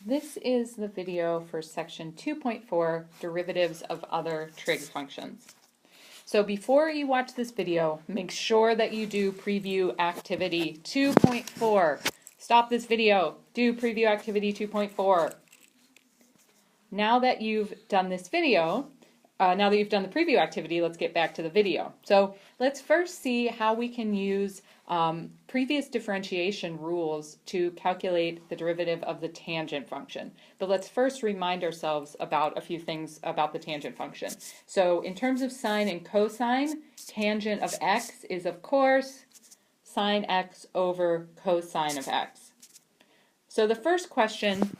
This is the video for section 2.4, derivatives of other trig functions. So before you watch this video, make sure that you do preview activity 2.4. Stop this video, do preview activity 2.4. Now that you've done this video, now that you've done the preview activity, let's get back to the video. So let's first see how we can use previous differentiation rules to calculate the derivative of the tangent function. But let's first remind ourselves about a few things about the tangent function. So in terms of sine and cosine, tangent of x is of course sine x over cosine of x. So the first question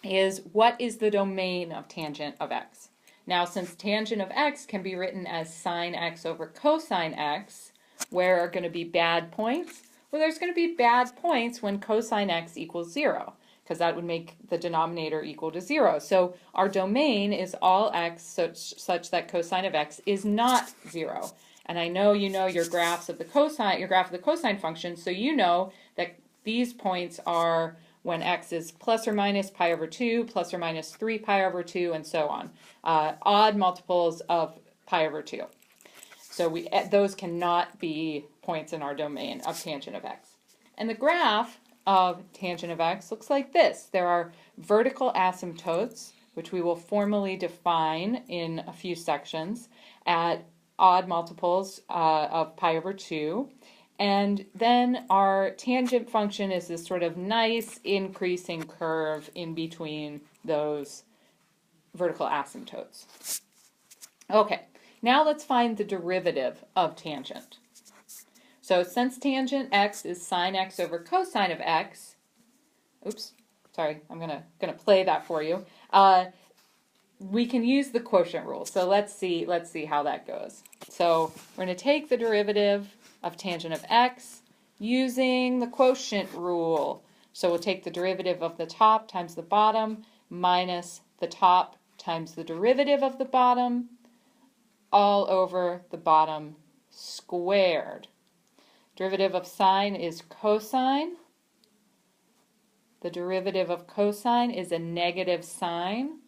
is, what is the domain of tangent of x? Now, since tangent of x can be written as sine x over cosine x, where are going to be bad points? Well, there's going to be bad points when cosine x equals 0, because that would make the denominator equal to 0. So our domain is all x such that cosine of x is not 0. And I know you know your graphs of the cosine, your graph of the cosine function, so you know that these points are when x is plus or minus pi over 2, plus or minus 3 pi over 2, and so on. Odd multiples of pi over 2. So those cannot be points in our domain of tangent of x. And the graph of tangent of x looks like this. There are vertical asymptotes, which we will formally define in a few sections, at odd multiples of pi over 2. And then our tangent function is this sort of nice increasing curve in between those vertical asymptotes. Okay, now let's find the derivative of tangent. So since tangent x is sine x over cosine of x, oops, sorry, I'm gonna play that for you. We can use the quotient rule. So let's see how that goes. So we're going to take the derivative of tangent of x using the quotient rule. So we'll take the derivative of the top times the bottom minus the top times the derivative of the bottom all over the bottom squared. Derivative of sine is cosine. The derivative of cosine is a negative sine.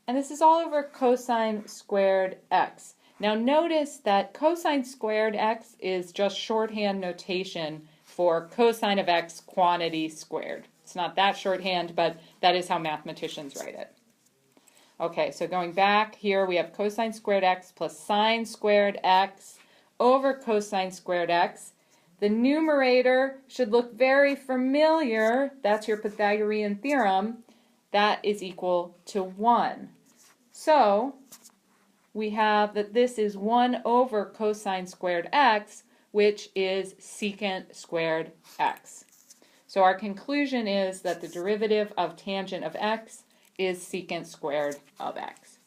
And this is all over cosine squared x. Now notice that cosine squared x is just shorthand notation for cosine of x quantity squared. It's not that shorthand, but that is how mathematicians write it. Okay, so going back here, we have cosine squared x plus sine squared x over cosine squared x. The numerator should look very familiar. That's your Pythagorean theorem. That is equal to 1. So we have that this is 1 over cosine squared x, which is secant squared x. So our conclusion is that the derivative of tangent of x is secant squared of x.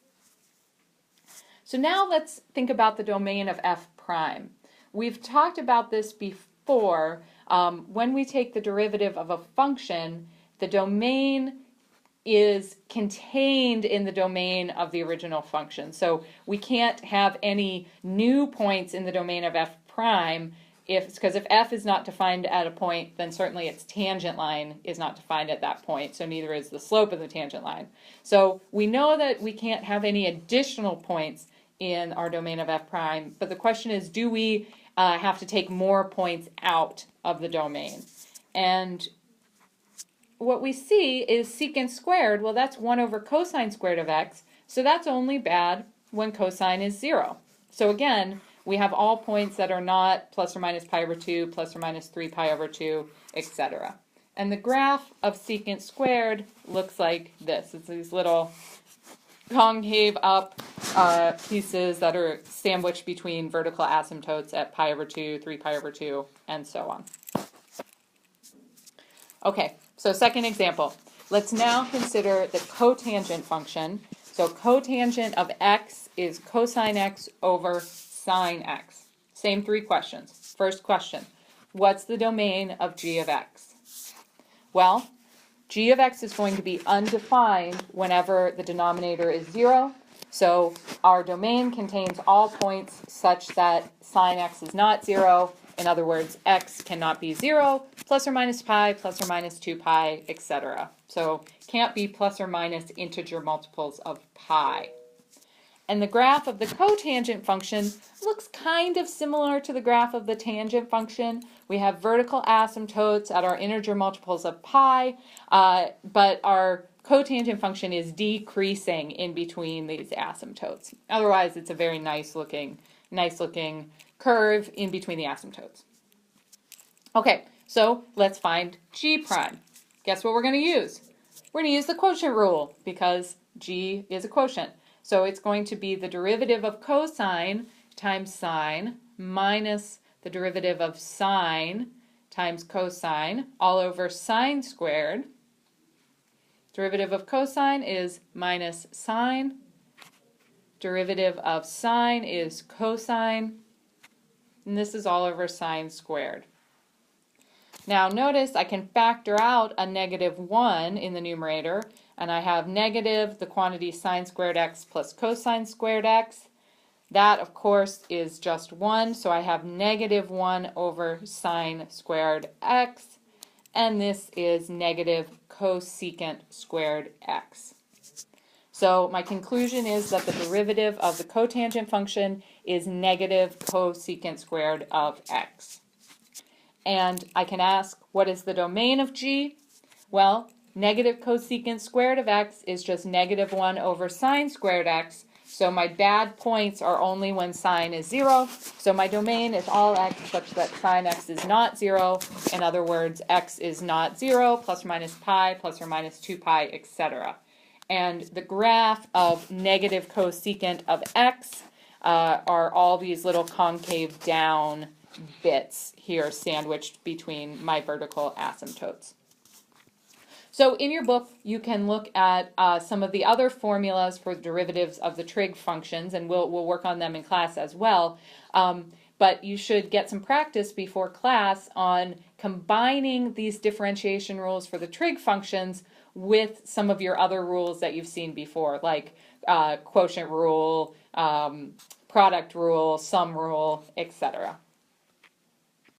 So now let's think about the domain of f prime. We've talked about this before. When we take the derivative of a function, the domain is contained in the domain of the original function. So we can't have any new points in the domain of f prime because if f is not defined at a point, then certainly its tangent line is not defined at that point, so neither is the slope of the tangent line. So we know that we can't have any additional points in our domain of f prime, but the question is, do we have to take more points out of the domain? And what we see is secant squared. Well, that's 1 over cosine squared of x, so that's only bad when cosine is 0. So again, we have all points that are not plus or minus pi over 2, plus or minus 3 pi over 2, etc. And the graph of secant squared looks like this. It's these little concave up pieces that are sandwiched between vertical asymptotes at pi over 2, 3 pi over 2, and so on. Okay, so second example. Let's now consider the cotangent function. So cotangent of x is cosine x over sine x. Same three questions. First question, what's the domain of g of x? Well, g of x is going to be undefined whenever the denominator is 0. So our domain contains all points such that sine x is not 0 In other words, x cannot be 0, plus or minus pi, plus or minus 2 pi, etc. So can't be plus or minus integer multiples of pi. And the graph of the cotangent function looks kind of similar to the graph of the tangent function. We have vertical asymptotes at our integer multiples of pi, but our cotangent function is decreasing in between these asymptotes. Otherwise, it's a very nice looking curve in between the asymptotes. Okay, so let's find g prime. Guess what we're going to use? We're going to use the quotient rule because g is a quotient. So it's going to be the derivative of cosine times sine minus the derivative of sine times cosine all over sine squared. Derivative of cosine is minus sine. Derivative of sine is cosine. And this is all over sine squared. Now notice I can factor out a negative 1 in the numerator, and I have negative the quantity sine squared x plus cosine squared x. That, of course, is just 1, so I have negative 1 over sine squared x, and this is negative cosecant squared x. So my conclusion is that the derivative of the cotangent function is negative cosecant squared of x. And I can ask, what is the domain of g? Well, negative cosecant squared of x is just negative 1 over sine squared x. So my bad points are only when sine is 0. So my domain is all x such that sine x is not 0. In other words, x is not 0, plus or minus pi, plus or minus 2 pi, etc. And the graph of negative cosecant of x are all these little concave down bits here sandwiched between my vertical asymptotes. So in your book, you can look at some of the other formulas for derivatives of the trig functions, and we'll work on them in class as well. But you should get some practice before class on combining these differentiation rules for the trig functions with some of your other rules that you've seen before, like quotient rule, product rule, sum rule, etc.